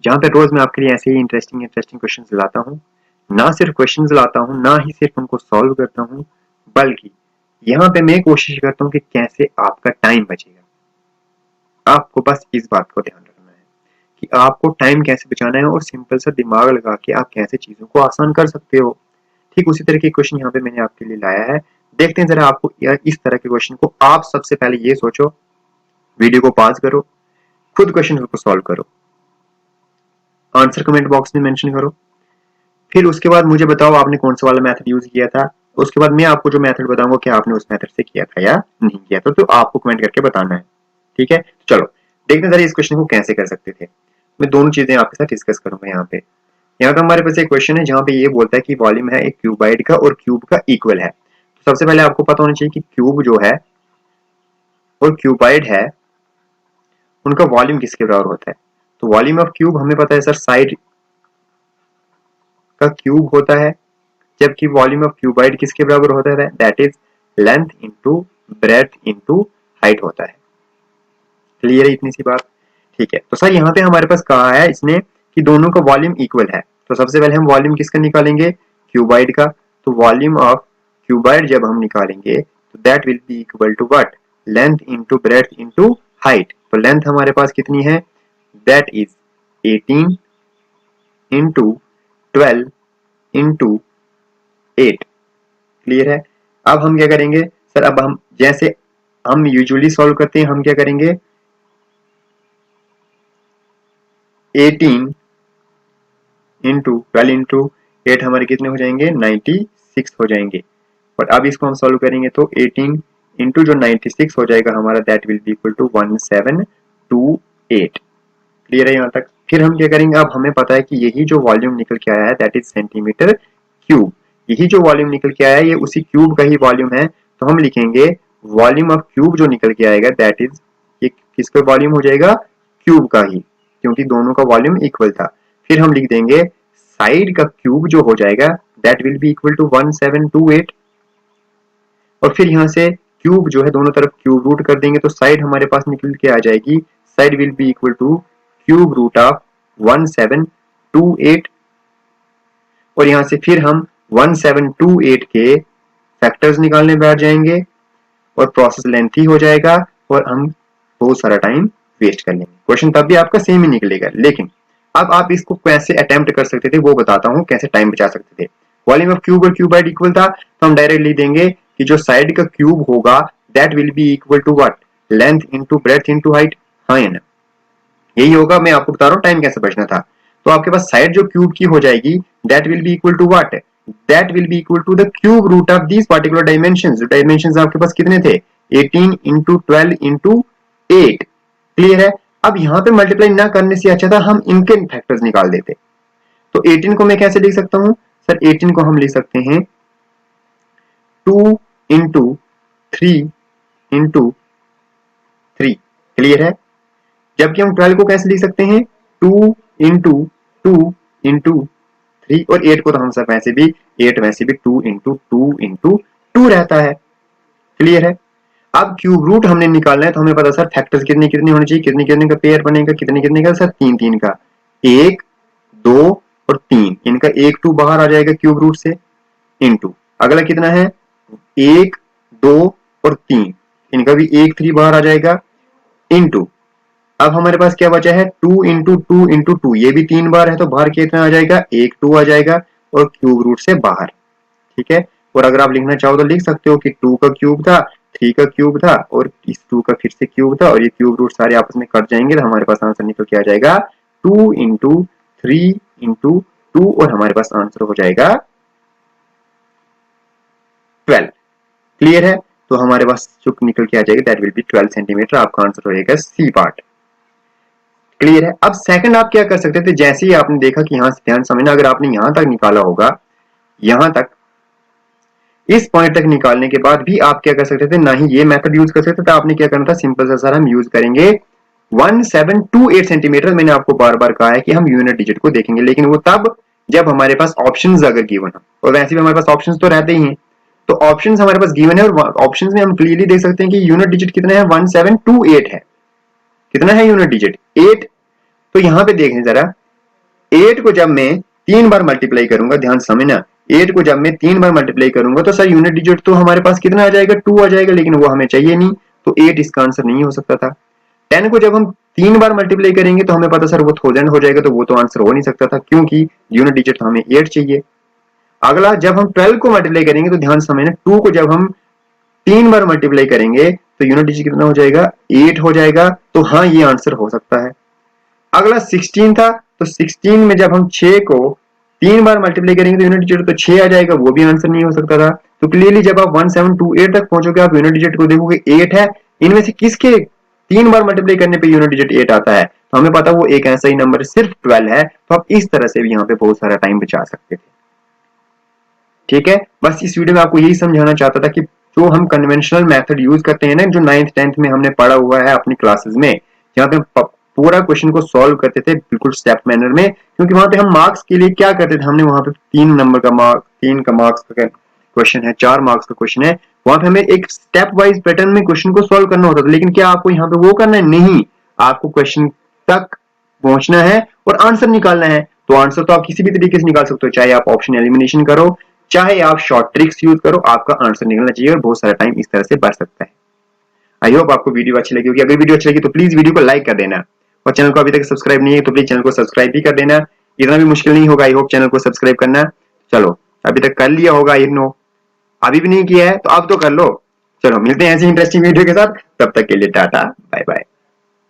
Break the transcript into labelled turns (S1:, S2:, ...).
S1: जहां पे रोज मैं आपके लिए ऐसे ही इंटरेस्टिंग क्वेश्चंस लाता हूँ। ना सिर्फ क्वेश्चंस लाता हूँ, ना ही सिर्फ उनको सॉल्व करता हूँ, बल्कि यहाँ पे मैं कोशिश करता हूँ कि कैसे आपका टाइम बचेगा। आपको बस इस बात को ध्यान रखना है कि आपको टाइम कैसे बचाना है और सिंपल सा दिमाग लगा के आप कैसे चीजों को आसान कर सकते हो। ठीक उसी तरह के क्वेश्चन यहाँ पे मैंने आपके लिए लाया है। देखते हैं जरा आपको इस तरह के क्वेश्चन को। आप सबसे पहले ये सोचो, वीडियो को पॉज करो, खुद क्वेश्चन को सॉल्व करो, आंसर कमेंट बॉक्स में मेंशन करो। फिर उसके बाद मुझे बताओ आपने कौन सा वाला मेथड यूज किया था। उसके बाद मैं आपको जो मेथड बताऊंगा कि आपने उस मेथड से किया था या नहीं किया था, तो आपको कमेंट करके बताना है। ठीक है, चलो देखते हैं जरा इस क्वेश्चन को कैसे कर सकते थे। मैं दोनों चीजें आपके साथ डिस्कस करूंगा। यहाँ पे हमारे पास एक क्वेश्चन है जहाँ पे ये बोलता है कि वॉल्यूम है एक क्यूबाइड का और क्यूब का इक्वल है। तो सबसे पहले आपको पता होना चाहिए कि क्यूब जो है और क्यूबाइड है उनका वॉल्यूम किसके बराबर होता है। तो वॉल्यूम ऑफ क्यूब हमें पता है सर, साइड का क्यूब होता है, जबकि वॉल्यूम ऑफ क्यूबाइड किसके बराबर होता है, that is length into breadth into height होता है। क्लियर है इतनी सी बात। ठीक है, तो सर यहाँ पे हमारे पास कहा है इसने कि दोनों का वॉल्यूम इक्वल है। तो सबसे पहले हम वॉल्यूम किसका निकालेंगे, क्यूबाइड का। तो वॉल्यूम ऑफ क्यूबाइड जब हम निकालेंगे तो that will be equal to what, length into breadth into height. तो लेंथ हमारे पास कितनी है, that is 18 into 12 into 8। Clear है। अब हम क्या करेंगे सर, अब हम जैसे हम यूजुअली सॉल्व करते हैं, हम क्या करेंगे 18 इंटू 12 इंटू 8 हमारे कितने हो जाएंगे, 96 हो जाएंगे। और अब इसको हम सॉल्व करेंगे तो 18 इंटू जो 96 हो जाएगा हमारा, that will be equal to 1728। Clear है यहाँ तक। फिर हम क्या करेंगे, अब हमें पता है कि यही जो वॉल्यूम निकल के आया है दैट इज सेंटीमीटर क्यूब। यही जो वॉल्यूम निकल के आया है ये उसी क्यूब का ही वॉल्यूम है। तो हम लिखेंगे वॉल्यूम ऑफ क्यूब जो निकल के आएगा दैट इज, ये किसका वॉल्यूम हो जाएगा, क्यूब का ही, क्योंकि दोनों का वॉल्यूम इक्वल था। फिर हम लिख देंगे साइड का क्यूब जो हो जाएगा that will be equal to 1728। और फिर यहाँ से क्यूब जो है दोनों तरफ क्यूब रूट कर देंगे तो साइड हमारे पास निकल के आ जाएगी, side will be equal to cube root of 1728। और यहाँ से फिर हम 1728 के फैक्टर्स निकालने बैठ जाएंगे और प्रोसेस लेंथी हो जाएगा और हम बहुत सारा टाइम वेस्ट कर लेंगे। क्वेश्चन तब भी आपका सेम ही निकलेगा, लेकिन अब आप इसको कैसे अटेम्प्ट कर सकते थे वो बताता हूं, कैसे टाइम बचा सकते थे। वॉल्यूम ऑफ क्यूब और क्यूबाइड इक्वल था तो हम डायरेक्ट लिख देंगे कि जो साइड का क्यूब होगा that will be equal to what, length into breadth into height. हाँ या ना, यही होगा। मैं आपको बता रहा हूँ टाइम कैसे बचना था। तो आपके पास साइड जो क्यूब की हो जाएगी that will be equal to what, that will be equal to the cube root of these particular dimensions. जो डायमेंशंस आपके पास कितने थे, 18 इंटू 12 इंटू 8। क्लियर है। अब यहाँ पे मल्टीप्लाई ना करने से अच्छा था हम इनके फैक्टर्स निकाल देते। तो 18 को मैं कैसे लिख सकता हूँ सर, 18 को हम लिख सकते हैं 2 इंटू 3 इंटू 3। क्लियर है। जबकि हम 12 को कैसे लिख सकते हैं, 2 इंटू 2 इंटू 3। और 8 को तो हम सब वैसे भी 8 वैसे भी 2 इंटू 2 इंटू 2 रहता है। क्लियर है। अब क्यूब रूट हमने निकालना है तो हमें पता सर फैक्टर्स कितने कितने होने चाहिए, कितने कितने का पेयर बनेगा, कितने कितने का सर, 3 3 का, 1 2 और 3। इनका 1 2 बाहर आ जाएगा क्यूब रूट से, इंटू अगला कितना है 1 2 और 3, इनका भी 1 3 बाहर आ जाएगा, इंटू अब हमारे पास क्या बचा है 2 इंटू 2 इंटू 2, ये भी 3 बार है तो बाहर कितना आ जाएगा 1 2 आ जाएगा और क्यूब रूट से बाहर। ठीक है। और अगर आप लिखना चाहो तो लिख सकते हो कि 2 का क्यूब था, 3 का क्यूब था और इस 2 का फिर से क्यूब था और ये क्यूब रूट सारे आपस में कट जाएंगे तो हमारे पास आंसर निकल के आ जाएगा 2 इंटू 3 इंटू 2 और हमारे पास आंसर हो जाएगा 12। क्लियर है। तो हमारे पास जो निकल के आ जाएगा दैट विल बी 12 सेंटीमीटर। आपका आंसर हो जाएगा सी पार्ट। क्लियर है। अब सेकंड आप क्या कर सकते थे, जैसे ही आपने देखा कि यहां से ध्यान समझना, अगर आपने यहां तक निकाला होगा, यहां तक इस पॉइंट तक निकालने के बाद भी आप क्या कर सकते थे, ना ही ये मेथड यूज कर सकते थे। आपने क्या करना था, सिंपल सा सर हम यूज करेंगे 1728 सेंटीमीटर। मैंने आपको बार बार कहा है कि हम यूनिट डिजिट को देखेंगे, लेकिन वो तब जब हमारे पास ऑप्शंस अगर गिवन हो, और वैसे भी हमारे पास ऑप्शंस तो रहते ही हैं। तो ऑप्शंस हमारे पास गिवन है और ऑप्शंस में हम क्लियरली देख सकते हैं कि यूनिट डिजिट कितना है, 1728 है। कितना है यूनिट डिजिट, 8। तो यहां पे देखें जरा 8 को जब मैं 3 बार मल्टीप्लाई करूंगा, ध्यान समझना, 8 को जब मैं 3 बार मल्टीप्लाई करूंगा तो सर यूनिट डिजिट तो हमारे पास कितना आ जाएगा, 2 आ जाएगा, लेकिन वो हमें चाहिए नहीं, तो 8 इसका आंसर नहीं हो सकता था। 10 को जब हम 3 बार मल्टीप्लाई करेंगे तो हमें पता सर वो 1000 हो जाएगा, तो वो तो आंसर हो नहीं सकता था, क्योंकि यूनिट डिजिट तो हमें 8 चाहिए। अगला जब हम 12 को मल्टीप्लाई करेंगे तो ध्यान समझना, 2 को जब हम 3 बार मल्टीप्लाई करेंगे तो यूनिट डिजिट कितना हो जाएगा, 8 हो जाएगा, तो हाँ ये आंसर हो सकता है। अगला 16 था, तो 16 में जब हम 6 को 3 बार मल्टीप्लाई करेंगे तो यूनिट डिजिट तो 6 आ जाएगा, वो भी आंसर नहीं हो सकता था। तो क्लियरली जब आप 1728 तक पहुंचोगे आप यूनिट डिजिट को देखोगे 8 है, इनमें से किसके 3 बार मल्टीप्लाई करने पे यूनिट डिजिट 8 आता है, तो हमें पता वो एक ऐसा ही नंबर सिर्फ 12 है, तो आप इस तरह से भी यहाँ पे बहुत सारा टाइम बचा सकते थे। ठीक है, बस इस वीडियो में आपको यही समझाना चाहता था कि जो हम कन्वेंशनल मेथड यूज करते हैं ना, जो 9th 10th में हमने पढ़ा हुआ है अपनी क्लासेस में, जहाँ पे पूरा क्वेश्चन को सॉल्व करते थे बिल्कुल स्टेप मैनर में, क्योंकि वहां पे हम मार्क्स के लिए क्या करते थे, हमने वहां पे 3 नंबर का मार्क, 3 का मार्क्स का क्वेश्चन है, 4 मार्क्स का क्वेश्चन है, वहां पे हमें एक स्टेप वाइज पैटर्न में क्वेश्चन को सॉल्व करना होता था। लेकिन क्या आपको यहाँ पे वो करना है, नहीं, आपको क्वेश्चन तक पहुंचना है और आंसर निकालना है। तो आंसर तो आप किसी भी तरीके से निकाल सकते हो, चाहे आप ऑप्शन एलिमिनेशन करो, चाहे आप शॉर्ट ट्रिक्स यूज करो, आपका आंसर निकलना चाहिए और बहुत सारा टाइम इस तरह से बच सकता है। आई होप आपको वीडियो अच्छी लगी होगी। अगर वीडियो अच्छी लगी तो प्लीज वीडियो को लाइक कर देना, और चैनल को अभी तक सब्सक्राइब नहीं है तो प्लीज चैनल को सब्सक्राइब भी कर देना। इतना भी मुश्किल नहीं होगा, आई होप चैनल को सब्सक्राइब करना। चलो, अभी तक कर लिया होगा, आई नो, अभी भी नहीं किया है तो अब तो कर लो। चलो मिलते हैं ऐसी इंटरेस्टिंग वीडियो के साथ, तब तक के लिए टाटा बाय बाय।